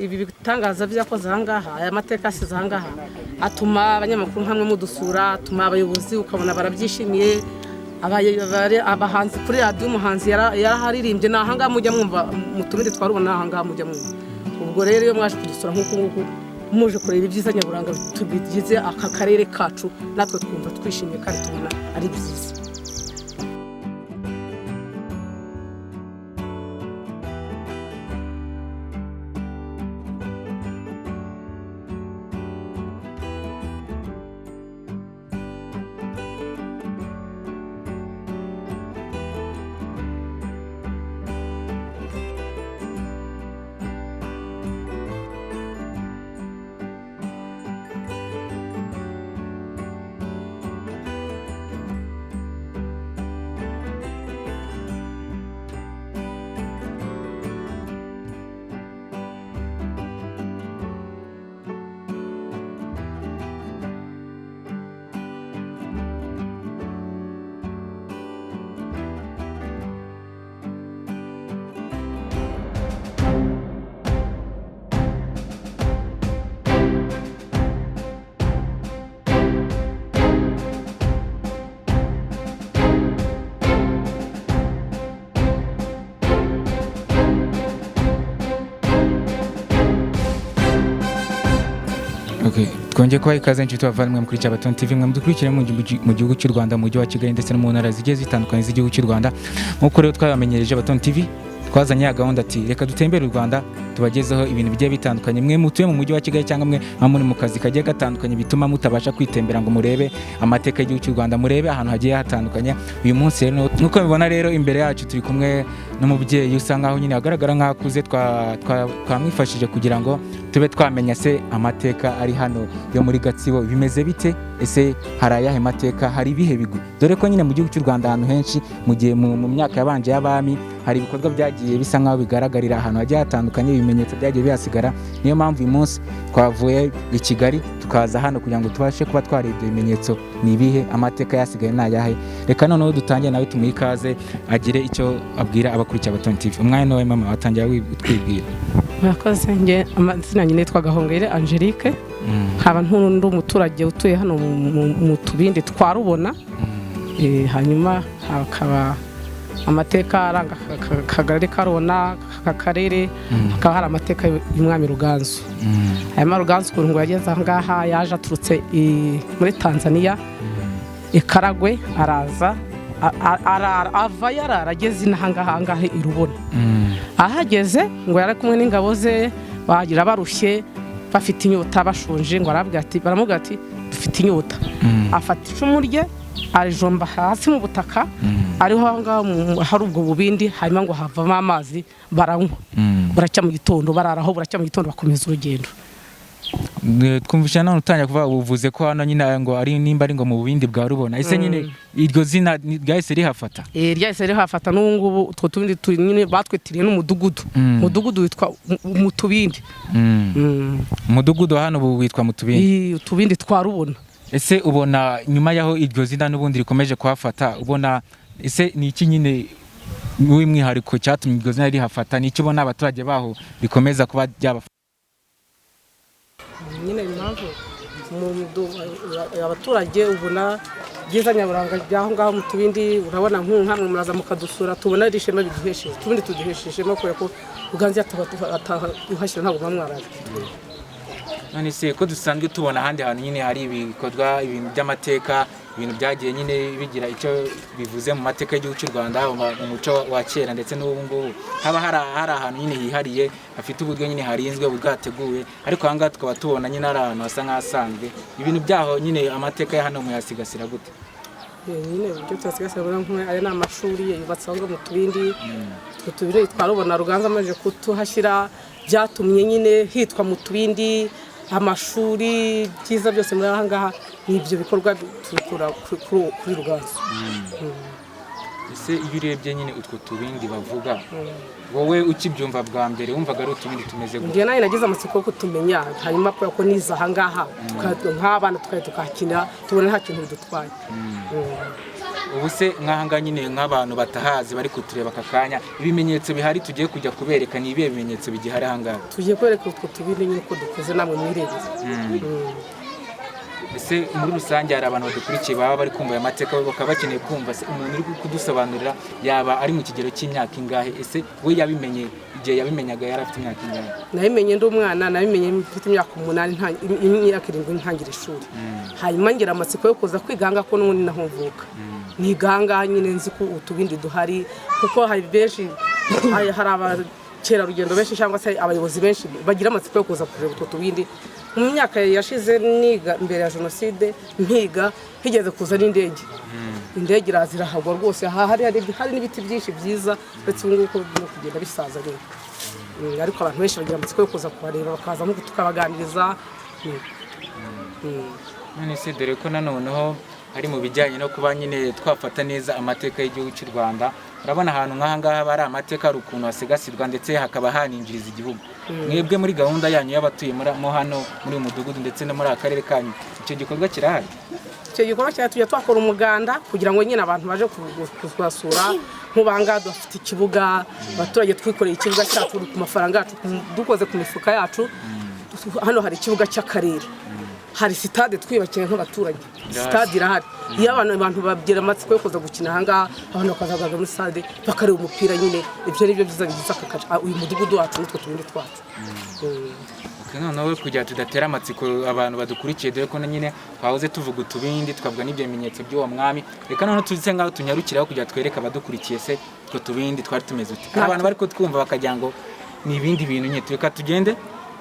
ibi bitangaza byakoze ahangaha aya mateka asize ahangaha atuma abanyamakuru hamwe mudusura, atuma abayobozi ukabona barabyishimiye, abahanzi kuri radio umuhanzi yaraharirimbye nahangaha mujya mwumva mu tubindi twarubona ahangaha mujya mwumva. Ubwo rero iyo mwaje kudusura nkuko muje kureba ibyiza nyaburanga tubigize aka karere kacu, natwe twumva twishimiye kandi tubona ari byiza. Twongeye kubaha ikaze nshuti bavandimwe muri Cyabaton TV, mwe mudukurikira mu gihugu cy'u Rwanda, mu mujyi wa Kigali ndetse no mu ntara zigiye zitandukanye z'igihugu cy'u Rwanda. Nk'uko rero twabamenyereje Cyabaton TV twazanye ya gahunda ati reka dutembere u Rwanda tubagezeho ibintu bigiye bitandukanye. Mwe mutuye mu mujyi wa Kigali cyangwa mwe muri mu kazi kagiye gatandukanye bituma mutabasha kwitembera ngo murebe amateka y'igihugu cy'u Rwanda, murebe ahantu hagiye hatandukanye. Uyu munsi rero nuko mubibona rero imbere yacu turi kumwe n'umubyeyi usa nkaho nyine agaragara nk'akuze, twamwifashije kugira ngo tube twamenya se amateka ari hano yo muri Gatsibo bimeze bite, ese hari ayahe mateka, hari ibihe bigwi, dore ko nyine mu gihugu cy'u Rwanda ahantu henshi mu gihe mu myaka yabanje y'abami hari ibikorwa byagiye bisa nkaho bigaragarira ahantu hagiye hatandukanye, ibimenyetso byagiye bihasigara. Niyo mpamvu uyu munsi twavuye i Kigali tukaza hano kugira ngo tubashe kuba twarebye ibimenyetso ni ibihe, amateka yasigaye ni ayahe. Reka noneho dutangiye nawe tumuhe ikaze agire icyo abwira abakurikiye Cyabaton TV. Umwanya wawe mama, watangira utwibwira. Murakoze. Nge amazina nyine yitwa Gahongayire Angelique, nkaba ntundi umuturage utuye hano mu tubindi twarubona. Hanyuma hakaba amateka aranga Kagari Karona akarere, hakaba hari amateka y'umwami Ruganzu. Aya Ruganzu ukuntu yageze ahangaha yaje aturutse muri Tanzania Karagwe, araza ava yararageze inahangaha irubona. Ahageze ngo yari kumwe n'ingabo ze bagira barushye bafite inyota bashonje, ngo baramubwira ati dufite inyota. Afata icumu rye arijomba hasi mu butaka, ariho ahangaha hari ubwo bubindi, hanyuma ngo havamo amazi baranywa. Buracya mu gitondo bararaho, buracya mu gitondo bakomeza urugendo. Twumvisha none utangiye kuvuga uvuze ko hano nyine ngo ari nimba ari ngo mu bubindi bwa Rubona, ese nyine iryo zina ryahise rihafata? Ryahise rihafata n'ubungubu utwo tubindi nyine batwitiriye n'umudugudu. Umudugudu witwa mu tubindi. Umudugudu hano ubu witwa mu tubindi. Utubindi twa Rubona. Ese ubona nyuma yaho iryo zina n'ubundi rikomeje kuhafata, ubona ese ni iki nyine w'umwihariko cyatumye iryo zina rihafata? Ni iki ubona abaturage baho bikomeza kuba byabafata? Nyine impamvu abaturage ubona byiza nyaburanga byaho ngaho mu tubindi, urabona nk'amwe muraza mukadusura, tubona ari ishema biduhesheje, tubindi tuduhesheje kubera ko Ruganzu atahashyira ntabwo bamwaraje. None se ko dusanzwe tubona ahandi hantu nyine hari ibikorwa, ibintu by'amateka, ibintu byagiye nyine bigira icyo bivuze mu mateka y'igihugu cy'u Rwanda, mu muco wa kera ndetse n'ubu ngubu, haba hari ahantu nyine hihariye hafite uburyo nyine harinzwe bwateguwe, ariko ahangaha tukaba tubona nyine ari ahantu hasa nk'ahasanzwe. Ibintu byaho nyine amateka ya hano muyasigasira gute? Nyine uburyo tuyasigasira aya ni amashuri yubatse aho mu tubindi. Tubiri twarubona Ruganzu amaze kutuhashyira, byatumye nyine hitwa mu tubindi, amashuri byiza byose muri ahangaha n'ibyo bikorwa tubikura kuri Ruganzu. Ese iyo urebye nyine utwo tubindi bavuga, wowe ukibyumva bwa mbere wumvaga ari utubindi tumeze gute? Ngiye nayo nagize amatsiko yo kutumenya, hanyuma kubera ko niza ahangaha nk'abana tukahakina tubona nta kintu bidutwaye. ubu se nk'ahanga nyine nk'abantu batahazi bari kutureba aka kanya ibimenyetso bihari tugiye kujya kubereka ni ibihe bimenyetso bigihari ahangaha tugiye kwereka utwo tubindi nyine uko dukoze namwe mwirebera ese muri rusange hari abantu badukurikiye baba bari kumva aya mateka bakaba bakeneye kumva se umuntu uri kudusobanurira yaba ari mu kigero cy'imyaka ingahe ese we yabimenye igihe yabimenyaga yari afite imyaka ingahe nabimenye ndi umwana nabimenye mfite imyaka 8 imyaka 7 ntangira ishuri hanyuma ngira amatsiko yo kuza kwiganga ko n'ubundi naho mvuka niganga nyine nzi ko utubindi duhari kuko hari benshi hari abakerarugendo benshi cyangwa se abayobozi benshi bagira amatsiko yo kuza kureba utwo tubindi mu myaka yashize niga mbere ya jenoside mpiga higeze kuza n'indege indege irazirahagwa rwose hari n'ibiti byinshi byiza ndetse ubu ngubu no kugenda bisaza rero ariko abantu benshi bagira amatsiko yo kuza kubareba bakaza nko tukabaganiriza none se dore ko nanoneho hari mu bijyanye no kuba nyine twafata neza amateka y'igihugu cy'u Rwanda urabona ahantu nk'ahangaha bari amateka hari ukuntu hasigasirwa ndetse hakaba haninjiriza igihugu mwebwe muri gahunda yanyu y'abatuye mo hano muri uyu mudugudu ndetse no muri aka karere kanyu icyo gikorwa kirahari icyo gikorwa tujya twakora umuganda kugira ngo nyine abantu baje kuzasura nk'ubanga dufite ikibuga abaturage twikoreye ikibuga cyacu ku mafaranga yacu dukoze ku mifuka yacu hano hari ikibuga cy'akarere hari sitade twibakiye nk'abaturage sitade irahari iyo abantu bagira amatsiko yo kuza gukina ahangaha abantu bakazaga muri sitade bakareba umupira nyine ibyo nibyo byiza bigize uyu mudugudu wacu n'utwo tubindi twacu noneho kugira tudatera amatsiko abantu badukurikiye dore ko nyine twahoze tuvuga utubindi twavuga n'ibyo bimenyetso by'uwo mwami reka noneho tuze ngaho tunyarukiraho kugira twereke abadukurikiye se utwo tubindi twari tumeze uti abantu bari kutwumva bakagira ngo ni ibindi bintu nyine reka tugende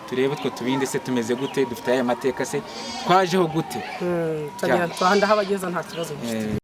turebe utwo tubindi se tumeze gute dufite aya mateka se twajeho gute twahanda habageza nta kibazo gifite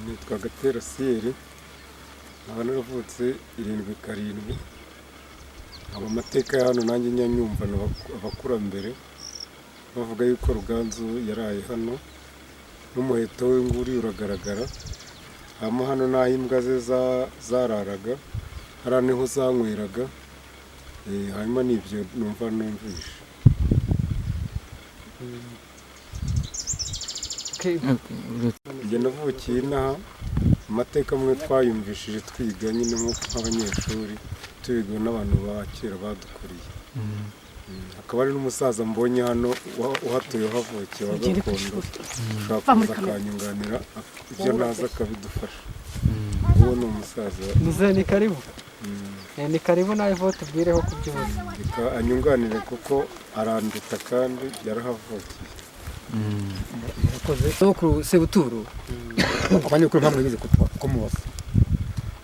nitwa Gatera Siyeri nkaba naravutse 7-7 amateka ya hano nanjye nyanyumva abakurambere bavuga yuko Ruganzu yaraye hano n'umuheto we nguri uragaragara hano naho imbwa ze zararaga hari niho zanyweraga hanyuma nibyo numva numvishe njye navukiye inaha amateka amwe twayumvishije twiga nyine nk'abanyeshuri tubigwa n'abantu ba kera badukuriye hakaba ari n'umusaza mbonye hano uhatuye havukiye wa gakondo ushaka kuza akanyunganira ibyo naza akabidufasha uwo ni umusaza muze ni karibu ni karibu nawe vote ubwireho ku byose reka anyunganire kuko aranduta kandi yarahavukiye yakoze sokuru sebuturu abanye ko mpamwe bize ko muwasa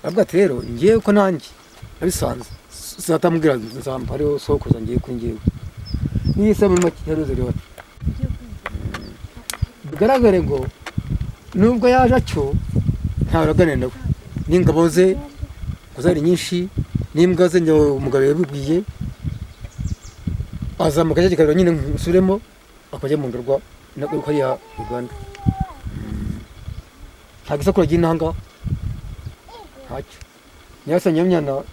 abwa rero ngiye ko nanjye abisanze zatamubwira nzamba hariho sokuza ngiye kuri ngiye niyise muri make yaruze rero bigaragare ngo nubwo yaje acyo ntaragane nawe n'ingabo ze kuzari nyinshi n'imbwa ze umugabo yabibwiye azamuka ajya kikarira nyine nsuremo akajya mu ndorwa nako ya Uganda nta gisakura ry'intanga ntacyo nyasa nyamyana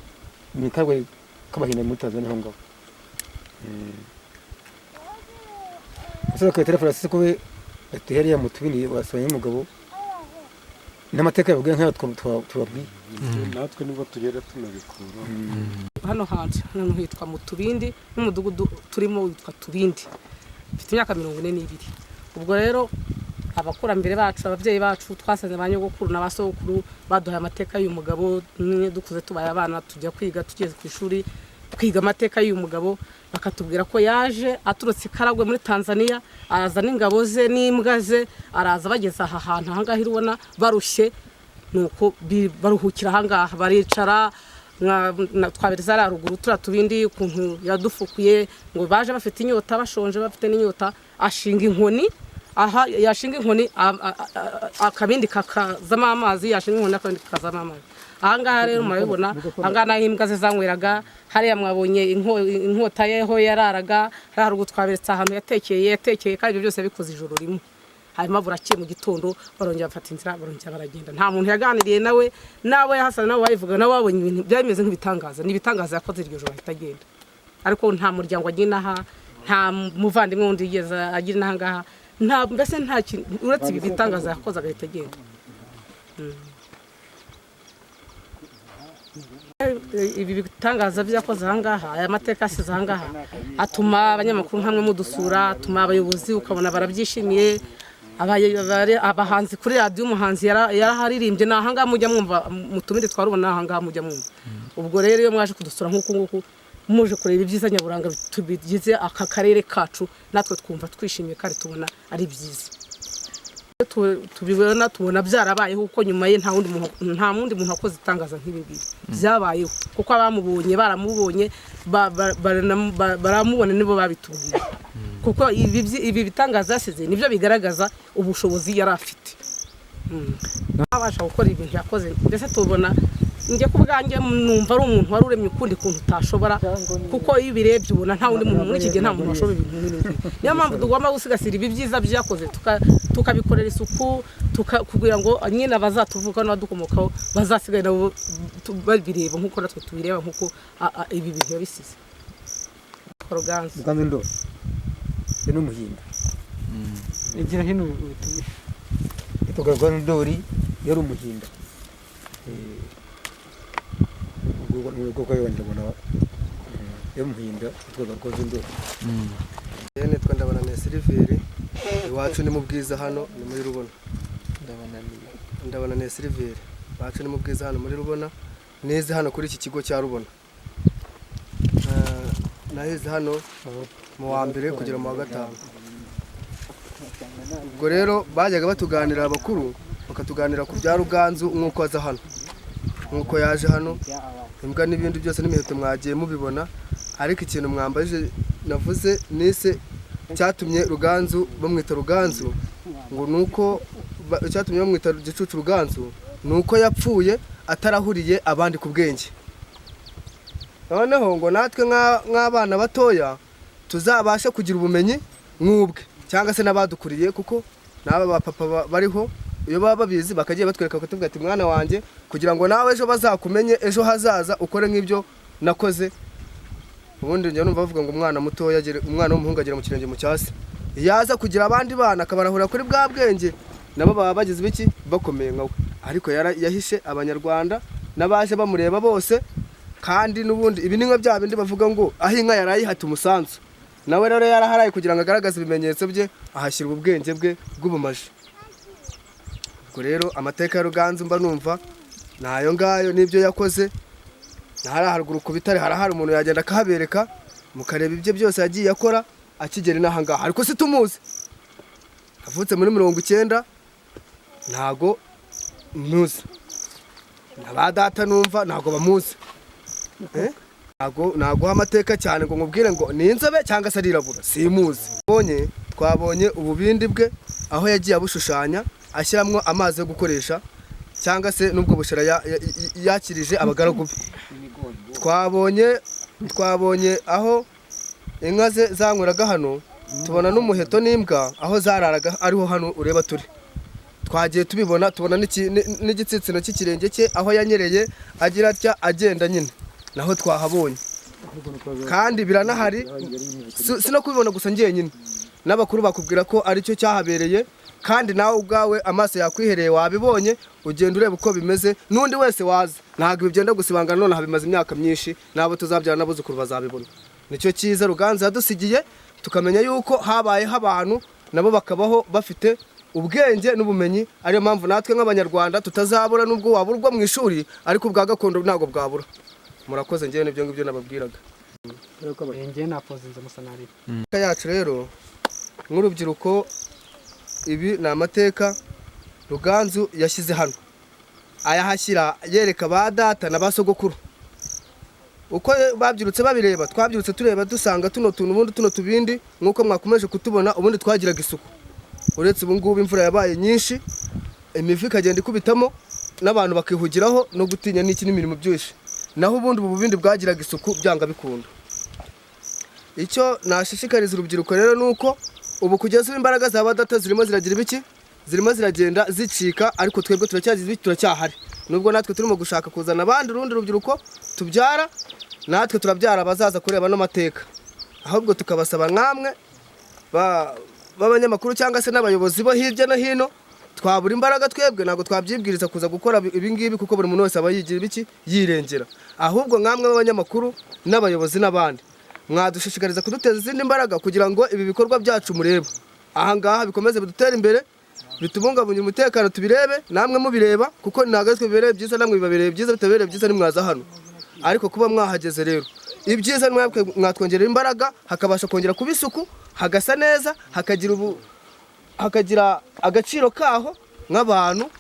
ni karwe kabahina muri Tanzania aho ngaho asa ko telefone asise ko ateheriya mu tubini basanye umugabo n'amateka yavuga nk'ayo tubabwiye natwe nibwo tugera tunabikura hano hanze hano hitwa mu Tubindi n'umudugudu turimo witwa Tubindi mfite imyaka 42 ubwo rero abakurambere bacu abavyeyi bacu twasanze banyogokuru n'abasokuru baduhaye amateka y'uyu mugabo dukuze tubaye abana tujya kwiga tugeze ku ishuri twiga amateka y'uyu mugabo bakatubwira ko yaje aturutse Karagwe muri Tanzania araza n'ingabo ze n'imbwa ze araza bageze aha hantu ahangaha irubona barushye nuko baruhukira ahangaha baricara twabereza ruguru Tubindi ukuntu yadufukuye ngo baje bafite inyota bashonje bafite n'inyota ashinga inkoni aha yashinga inkoni akabindi kakazama amazi yashinga inkoni akabindi kakazama amazi ahangaha rero murabibona ahangaha naho imbwa ze zanyweraga hariya mwabonye inkota yeho yararaga haruguru twaberetse ahantu yatekeye kandi ibyo byose bikoze ijoro rimwe hanyuma burakiye mu gitondo barongera bafata inzira barongera baragenda nta muntu yaganiriye nawe nabo yahasana nabo bayivuga nabo babonye ibintu byameze nk'ibitangaza nibitangaza yakoze iryo joro ahita agenda ariko nta muryango agina aha nta muvandimwe wundi yigeze agina ahangaha nta mbese nta kintu uretse ibi bitangaza yakoze agahita agenda ibi bitangaza byakoze ahangaha aya mateka asize ahangaha atuma abanyamakuru hamwe mudusura atuma abayobozi ukabona barabyishimiye abahanzi kuri radio umuhanzi yaraharirimbye nahangaha mujya mwumva mu Tubindi twarubona nahangaha mujya mwumva ubwo rero iyo mwaje kudusura nkuko muje kureba ibyiza nyaburanga tubigize aka karere kacu natwe twumva twishimiye kandi tubona ari byiza tubona byarabayeho uko nyuma ye nta wundi muntu akoze itangaza nk'ibingibi byabayeho kuko abamubonye baramubonye baramubona nibo babitubwiye kuko ibi bitangaza yasize nibyo bigaragaza ubushobozi yari afite abasha gukora ibintu yakoze ndetse tubona njye kubwanjye numva ari umuntu wari uremye ukundi kuntu utashobora kuko iyo birebye ubona nta wundi muntu muri iki gihe nta muntu washobora ibintu nk'ibi niyo mpamvu tugomba gusigasira ibi byiza byakoze tukabikorera isuku kugira ngo nyine abazatuvuga n'abadukomokaho bazasigaye nabo babireba nk'uko natwe tubireba nk'uko ibi bintu yabisize Ruganzu ndo ni umuhinda igira hino itogarwa ndori yari umuhinda ubwo ko yondabona yamuhinda twabakoze ndo yene twandabana na Silveri iwacu ni mu bwiza hano ni muri Rubona ndabana na Silveri iwacu ni mu bwiza hano muri Rubona neze hano kuri iki kigo cya Rubona naheze hano mu wa mbere kugera mu wa gatanu ubwo rero bajyaga batuganira abakuru bakatuganira ku bya Ruganzu nk'uko aza hano nk'uko yaje hano imbwa n'ibindi byose n'imiheto mwagiye mubibona ariko ikintu mwambaje navuze nise cyatumye Ruganzu bamwita Ruganzu ngo nuko cyatumye bamwita gicucu Ruganzu nuko yapfuye atarahuriye abandi ku bwenge noneho ngo natwe nk'abana batoya tuzabashe kugira ubumenyi nk'ubwe cyangwa se n'abadukuriye kuko n'aba bapapa bariho iyo baba babizi bakagiye batwereka kutubwira ati mwana wanjye kugira ngo nawe ejo bazakumenye ejo hazaza ukore nk'ibyo nakoze ubundi njye numva bavuga ngo umwana mutoya umwana w'umuhungu agera mu kirenge mu cyasi yaza kugira abandi bana akabarahura kuri bwa bwenge nabo baba bagize biki bakomeye nkawe ariko yahishe abanyarwanda n'abaje bamureba bose kandi nubundi ibi ni nka bya bindi bavuga ngo aho inka yarayihata umusanzu nawe rero yaraharaye kugira ngo agaragaze ibimenyetso bye ahashyira ubwenge bwe bw'ubumaji ubwo rero amateka ya Ruganzu mba numva nayo ngayo nibyo yakoze nahari haruguru ku bitare harahari umuntu yagenda akahabereka mukareba ibyo byose yagiye akora akigera inaha ngaha ariko si tumuzi avutse muri 90 ntago muzi n'abadata numva ntago bamuzi ntago amateka cyane ngo nkubwire ngo ni inzobe cyangwa se arirabura simuzi twabonye ububindi bwe aho yagiye abushushanya ashyiramo amazi yo gukoresha cyangwa se nubwo bushira yakirije abagaragu be twabonye aho inka ze zanyweraga hano, tubona n'umuheto n'imbwa aho zararaga ariho hano ureba turi. Twagiye tubibona, tubona n'igitsitsino cy'ikirenge cye aho yanyereye agira atya agenda nyine, naho twahabonye. Kandi biranahari, si no kubibona gusa ngiye nyine, n'abakuru bakubwira ko aricyo cyahabereye, kandi nawe ubwawe amaso yakwihereye wabibonye, ugenda ureba uko bimeze, n'undi wese waza. Ntabwo bigenda gusibangana, none habimaze imyaka myinshi, nabo tuzabyara n'abuzukuru bazabibona. Nicyo cyiza Ruganzu yadusigiye, tukamenya yuko habayeho abantu nabo bakabaho bafite ubwenge n'ubumenyi. Ariyo mpamvu natwe nk'abanyarwanda tutazabura, nubwo waburwa mu ishuri, ariko ubwa gakondo ntabwo bwabura. Murakoze, ngewe n'ibyo ngibyo nababwiraga. Yacu rero nk'urubyiruko, ibi ni amateka Ruganzu yashyize hano, ayahashyira yereka ba data na ba sogokuru. Uko babyirutse babireba, twabyirutse tureba dusanga tuno tuntu ubundi tuno tubindi nk'uko mwakomeje kutubona, ubundi twagiraga isuku. Uretse ubu ngubu imvura yabaye nyinshi, imivu ikagenda ikubitamo, n'abantu bakihugiraho no gutinya n'iki n'imirimo byinshi. Naho ubundi ubu bindi bwagiraga isuku byanga bikunda. Icyo nashishikariza urubyiruko rero nuko ubu kugeza ubu imbaraga za badata zirimo ziragira ibiki, zirimo ziragenda zicika, ariko twebwe turacyahari. Nubwo natwe turimo gushaka kuzana abandi urundi rubyiruko tubyara, natwe turabyara abazaza kureba no mateka. Ahubwo tukabasaba nkamwe b'abanyamakuru cyangwa se n'abayobozi bo hirya no hino, twabura imbaraga twebwe ntabwo twabyibwiriza kuza gukora ibi ngibi, kuko buri muntu wese aba yigira ibiki, yirengera. Ahubwo nkamwe b'abanyamakuru n'abayobozi n'abandi, mwadushishikariza kuduteza izindi mbaraga kugira ngo ibi bikorwa byacu mureba aha ngaha bikomeze bidutera imbere, bitubungabunye umutekano, tubirebe namwe mubireba, kuko ntabwo twe bibereye byiza namwe bibabereye byiza, bitabereye byiza nimwaza hano. Ariko kuba mwahageze rero ibyiza mwatwongerera imbaraga, hakabasha kongera kuba isuku, hagasa neza, hakagira agaciro kaho nk'abantu,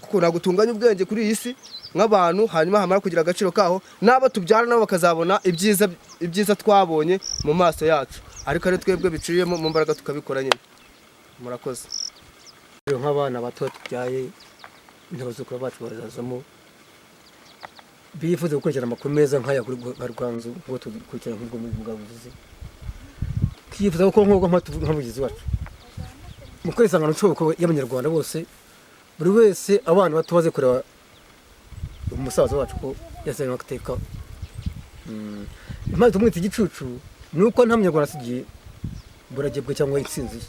kuna gutunganya ubwenge kuri iyi si nk'abantu, hanyuma hamara kugira agaciro kaho n'abo tubyara nabo bakazabona ibyiza twabonye mu maso yacu, ariko ari twebwe biciyemo mu mbaraga tukabikora nyine. Murakoze. Nk'abana bato tubyaye, n'abazukuru bacu bazazamo, bifuza gukurikirana amakuru meza nk'aya kuri Ruganzu, ngo tukurikirana nk'ubwo mu bwavuzi. Twifuza ko nk'abagizi bacu mukora isangano nshoboka y'abanyarwanda bose, buri wese abana bato baze kureba umusaza wacu ko yazanye amateka. Impamvu tumwita igicucu ni uko nta munyarwanda asigiye buragibwe cyangwa intsinzi.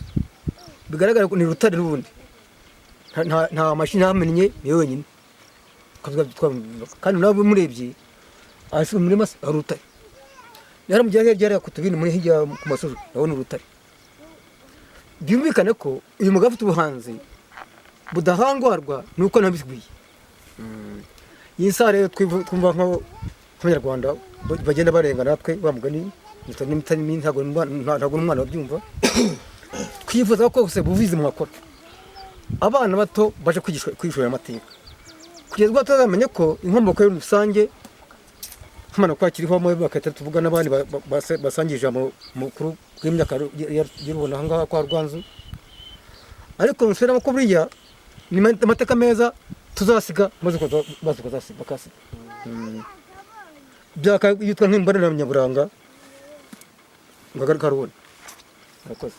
Bigaragara ko ni rutare rundi, nta mashini hamennye ni wenyine, kandi nabo murebye ashuri muri masa rutare. Yari mu gihe yari yakutubina muri hirya ku masozi, nabona urutare. Byumvikane ko uyu mugabo afite ubuhanzi budahangwarwa nuko nabiswiye. Iyi saha rero twumva nk'abanyarwanda bagenda barengana, natwe bamugani ntago n'umwana wabyumva. Twifuza ko gusa buvizi mwakora abana bato baje kwishura amateka, kugeza ubwo tuzamenye ko inkomoko yo rusange nk'amana kwa kiriho mu bakata tuvuga n'abandi basangije mukuru w'imyaka y'urubona hanga kwa Ruganzu. Ariko nsubiramo ko buriya ni amateka meza tuzasiga maze bakasi byaka yitwa nk'imbarira nyaburanga ngagaruka rubona. Murakoze.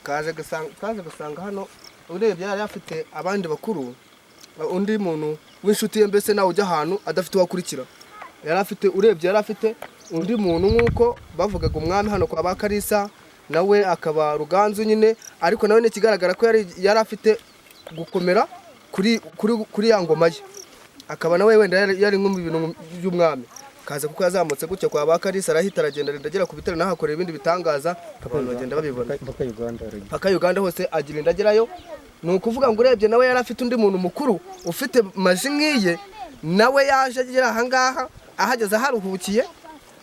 Kaje gusanga hano urebye yari afite abandi bakuru, undi muntu w'inshuti ye, mbese nawe ujya ahantu adafite uwakurikira. Yari afite undi muntu nk'uko bavugaga umwami hano kwa Bakarisa, nawe akaba Ruganzu nyine, ariko nawe n'ikigaragara ko yari afite gukomera kuri ya ngoma ye, akaba nawe wenda yari nko mu bintu by'umwami. Kaza kuko yazamutse gutya kwa Bakarisa, arahita aragenda agera ku bitaro naho akorera ibindi bitangaza, abantu bagenda babibona paka Uganda hose agira indagerayo. Ni ukuvuga ngo urebye nawe yari afite undi muntu mukuru ufite maji nk'iye, nawe yaje agera aha ngaha, ahageze aharuhukiye,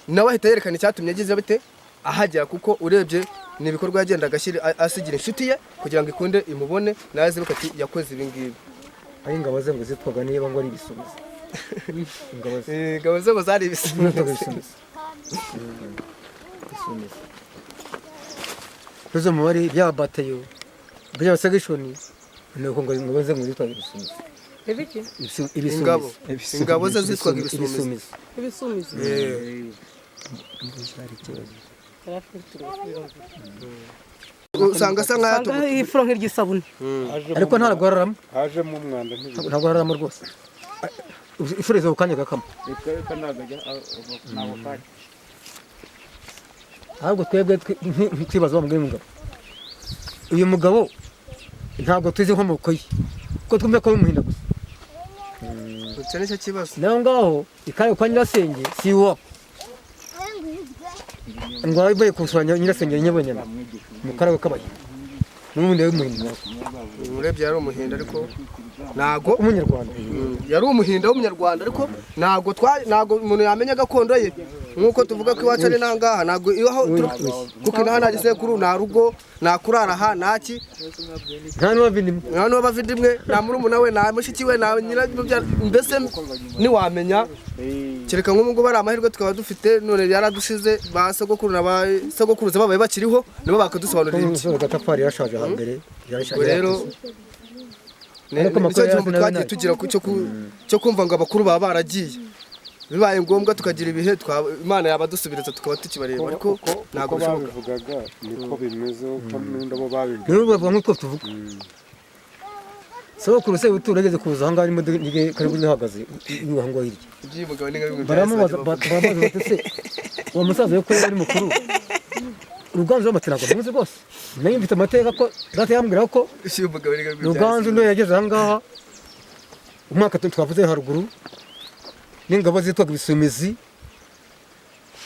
nawe ahita yerekana icyatumye agize bite ahagera, kuko urebye ni ibikorwa yagendaga asigira inshuti ye kugira ngo ikunde imubone, nawe ziruka ati yakoze ibi ngibi. Aho ingabo ze ngo zitwaga niba ngo ari ibisubizo. Ingabo ze ngo zari ibisubizo. Tuzo mubari bya batayo bya segishoni, nuko ngo ingabo ze ngo zitwaga ibisubizo. ibiki ingabo ze zitwaga ibisumizi. ibisumizi usanga asa nk'ayatubuka ifuro nk'iry'isabune ariko ntabwo araramo hajemo umwanda ntabwo araramo rwose ifuro izo kanya gakama ahubwo twebwe twibaza bamubwiye umugabo uyu mugabo ntabwo tuzi inkomoko ye kuko twumva ko ari umuhinda gusa icyo nicyo kibazo naho ngaho ikari kwa nyirasenge si iwabo ngo abaye kusura nyirasenge nyabonyana mu karago kabaye n'ubundi yari umuhinda urebye yari umuhinda ariko ntago umunyarwanda yari umuhinda w'umunyarwanda ariko ntago umuntu yamenya gakondo ye nk'uko tuvuga ko iwacu ari nangaha ntago iwaho kuko inaha nta gisekuru nta rugo nta kurara aha ntaki nta n'uwabavindimwe nta murumuna we nta mushiki we nta nyirabyara mbese ntiwamenya kereka nk'ubu ngubu ari amahirwe tukaba dufite none yaradushize ba sogokuru na ba sogokuruza babaye bakiriho nibo bakadusobanurira iki agatafari yashaje hambere rero nicyo gihombo twagiye tugira cyo kumva ngo abakuru baba baragiye bibaye ngombwa tukagira ibihe Imana yabadusubiriza tukaba tukibareba ariko ntabwo bishoboka niko bimeze n'abo babivuga rero bavuga nk'uko tuvuga sogokuru se uturageze kuza ahangaha imodoka karibu ihagaze iruhango hirya iby'umugabo ni nka baramubaza bati se uwo musaza yuko yari mukuru Ruganzu w'amatirago muzi rwose nanjye mfite amateka ko data yambwira ko Ruganzu ndo yageze ahangaha umwaka twavuze haruguru n'ingabo zitwaga ibisumizi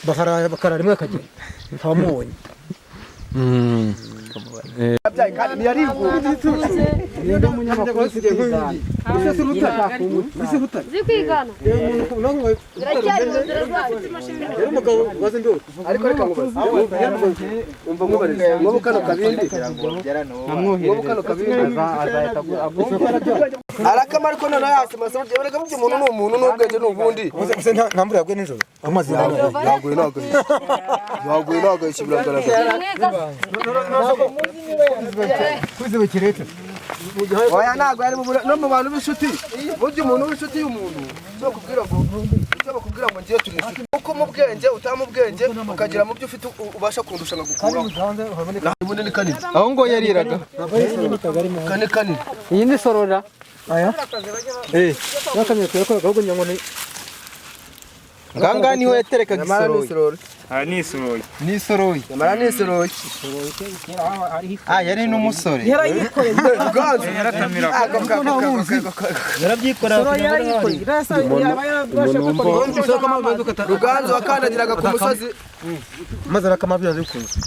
bakarara rimwe akagira ntamubonye arakamara ko none hasi masoro byereka mu umuntu n'umuntu n'ubwenge n'ubundi nta mvura yagwe nijoro amazi yaguye nago ikibiragaragara kuziwe kirete oya nago yari no mu bantu b'inshuti burya umuntu w'inshuti y'umuntu cyo bakubwira ngo ngiye turi inshuti uko mu bwenge utamu bwenge ukagira mu byo ufite ubasha kundusha ngakukuraho nabone ni kanini aho ngo yariraga kane iyi ni sorora aya nakamye kuyakora ahubwo nyango ni nganga niho yaterekaga isoroyi ni isoroyi yamara ni isoroyi yari n'umusore yarayikoreye yarakamira Ruganzu wakandagiraga ku musozi maze arakama byanze bikunze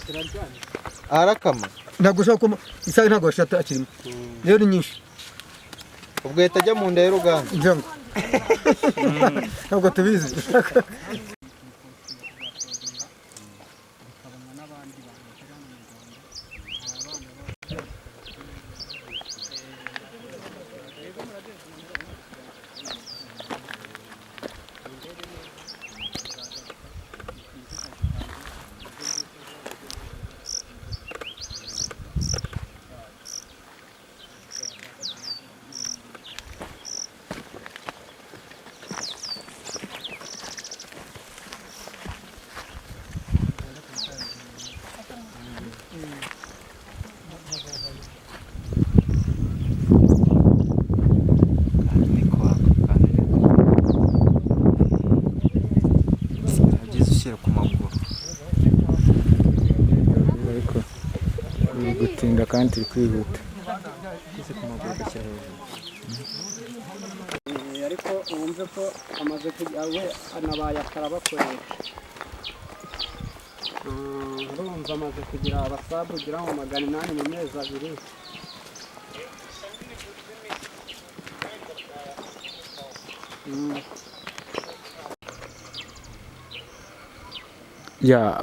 arakama ntabwo ushaka ko isaha ntabwo bashata akirimo rero ni nyinshi ubwo yahita ajya mu nda ya Ruganzu njango ntabwo tubizi gutinda kandi kwihuta ariko wumve ko amaze kujya we anabaye akarabakoresha urumva amaze kugira abasabu ugira ngo 800 mu mezi abiri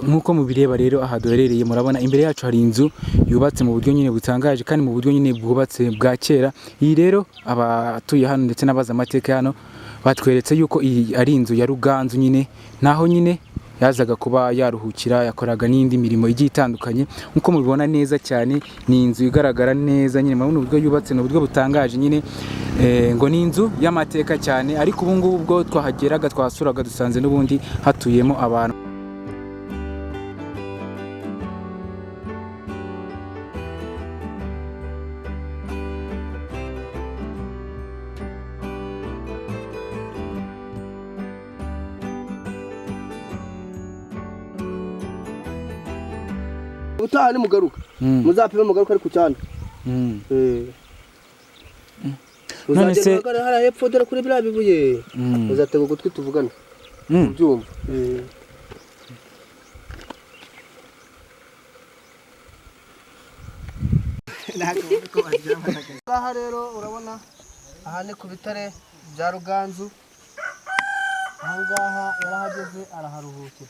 nk'uko mubireba rero aha duherereye murabona imbere yacu hari inzu yubatse mu buryo nyine butangaje kandi mu buryo nyine bwubatse bwa kera. Iyi rero abatuye hano ndetse n'abaza amateka hano batweretse yuko iyi ari inzu ya Ruganzu nyine naho nyine yazaga kuba yaruhukira, yakoraga n'indi mirimo igiye itandukanye. Nk'uko mubibona neza cyane, ni inzu igaragara neza nyine, murabona uburyo yubatse, ni uburyo butangaje nyine, ngo ni inzu y'amateka cyane. Ariko ubu ngubu ubwo twahageraga twasuraga dusanze n'ubundi hatuyemo abantu. utaha ni mugaruka muzapime mugaruka ari ku cyane none se hari hepfo dore kuri biriya bibuye uzatega ugutwi tuvugana byumva aha rero urabona aha ni ku bitare bya Ruganzu. ahangaha yarahageze araharuhukira,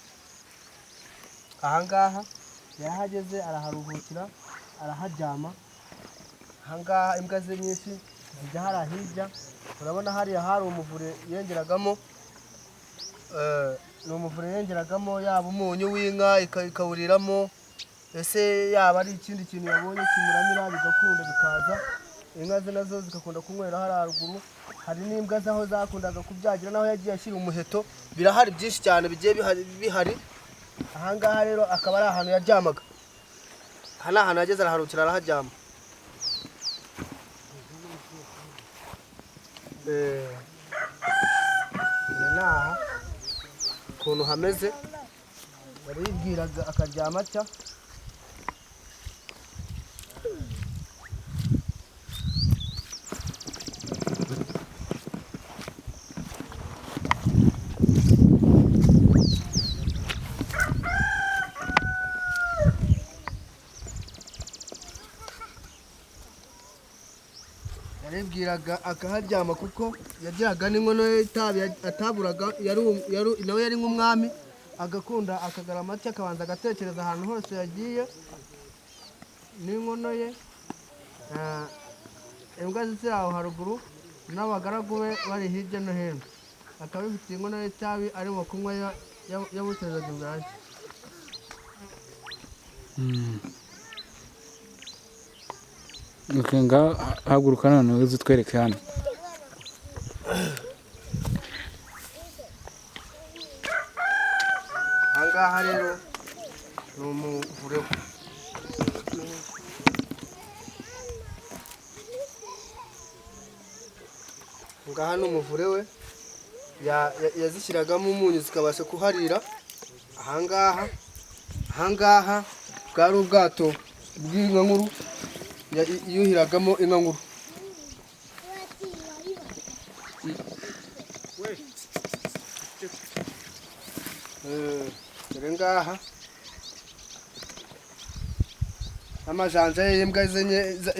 ahangaha yarahageze araharuhukira araharyama. ahangaha imbwa ze nyinshi zijya hariya hirya, urabona hariya hari umuvure yengeragamo, ni umuvure yengeragamo yaba umunyu w'inka ikawuriramo, ese yaba ari ikindi kintu yabonye kimuramira bigakunda bikaza. inka ze nazo zigakunda kunywera hariya ruguru. hari n'imbwa zaho zakundaga kubyagira naho yagiye ashyira umuheto, birahari byinshi cyane bigiye bihari. ahangaha rero akaba ari ahantu yaryamaga, aha ni ahantu yageze araharukira araharyama. ni aha ukuntu hameze, yaribwiraga akaryama atya. yaribwiraga akaharyama kuko yagiraga n'inkono ye itabi ataburaga, nawe yari nk'umwami, agakunda akagarama atya akabanza agatekereza ahantu hose yagiye n'inkono ye. imbwa ziri aho haruguru n'abagaragu be bari hirya no hino, akaba bifitiye inkono ye itabi arimo kunywa yabutezaga imbere. nga haguruka none uzi twereke hano. ahangaha rero ni umuvure we. ngaha ni umuvure we yazishyiragamo umunyu zikabasha kuharira. ahangaha bwari ubwato bw'inka nkuru yuhiragamo inka nkuru. dore ngaha amajanja y'imbwa ze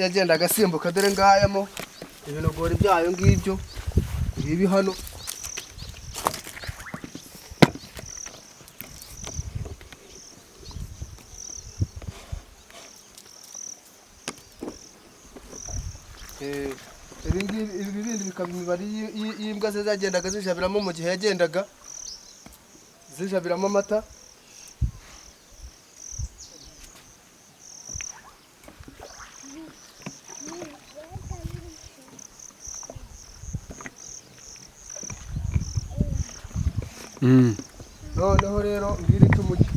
yagendaga asimbuka, dore ngayamo ibinogori byayo ngibyo bibi hano. ibi bindi bikaba imibare y'imbwa ze zagendaga zijabiramo mu gihe yagendaga zijabiramo amata. noneho rero ngiri tumujye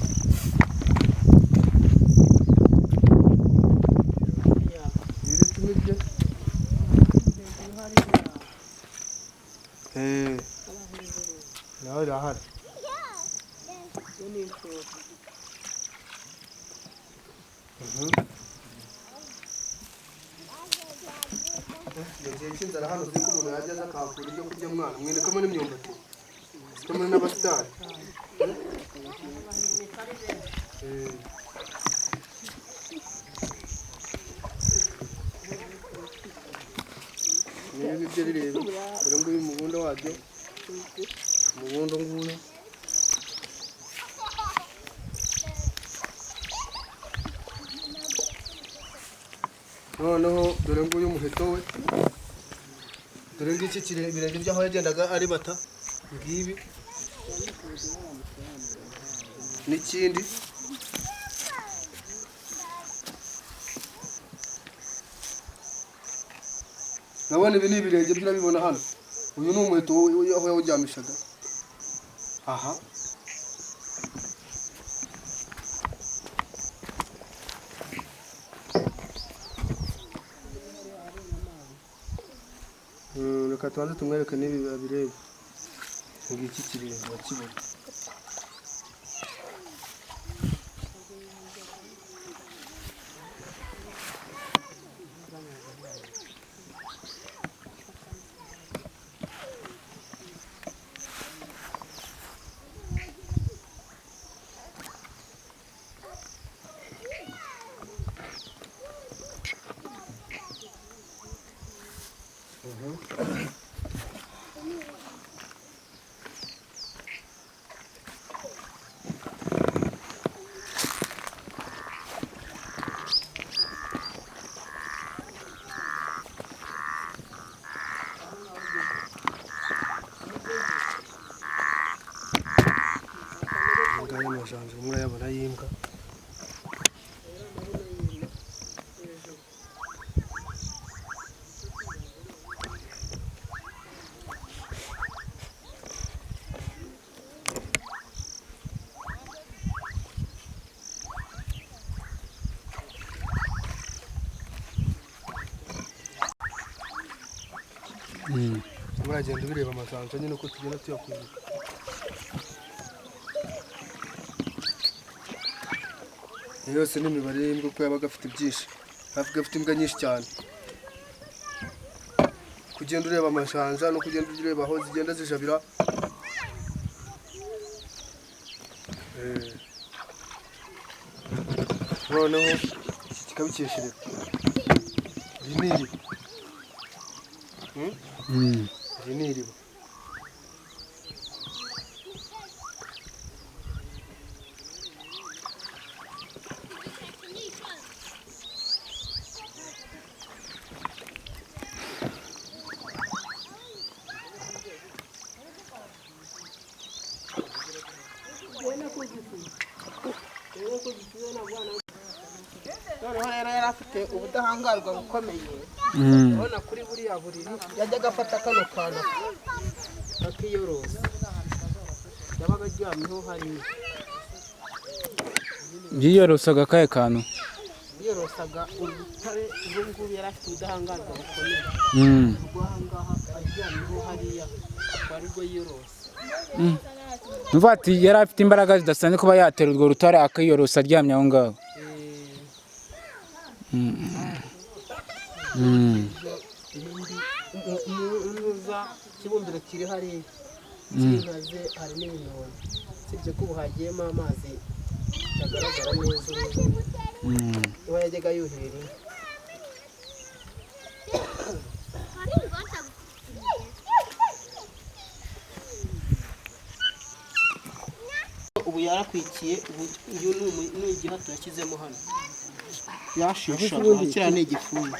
nawe irahari. igihe cy'inzara hano uzi ko umuntu yageze akahakura ibyo kurya mwana mwenekamo n'imyumbati kamwe n'abasitari. niba ibyo bireba dore nguyu umubundo wabyo, umubundo nguyu. noneho dore nguyu umuheto we, dore ngiki ibirenge by'aho yagendaga ari bata ngibi. n'ikindi nabona ibi ni ibirenge by'urabibona hano uyu ni umuheto aho yawuryamishaga aha reka tubanze tumwereke n'ibi babirebe ngiki kirenge bakibona ngaya amajanja umwe yabona yimbwa muragenda ubireba amajanja nyine uko tugenda tuyakwibuka yose n'imibare y'imbwa uko yabaga afite byinshi hafi afite imbwa nyinshi cyane kugenda ureba amajanja no kugenda ureba aho zigenda zijabira noneho iki kikabikesherera iri ni iriba iri ni iriba noneho rero yari afite ubudahangarwa bukomeye urabona kuri buriya buriri yajyaga afata kano kana akiyorosa yabaga aryamyeho hariya yiyorosaga akahe kantu yiyorosaga urutare ubu ngubu yari afite ubudahangarwa bukomeye rw'ahangaha aryamyeho hariya akaba ari rwo yiyorosa nuvuga ati yari afite imbaraga zidasanzwe kuba yatera urwo rutare akiyorosa aryamye aho ngaho umuza ikibumbiro kiri hariya kinkaze hari n'ibinono sibyo ko ubu hagiyemo amazi agaragara neza niho yajyaga yuhira inka ubu yarakwikiye uyu ni igihato yashyizemo hano yashisha kiriya ni igifungo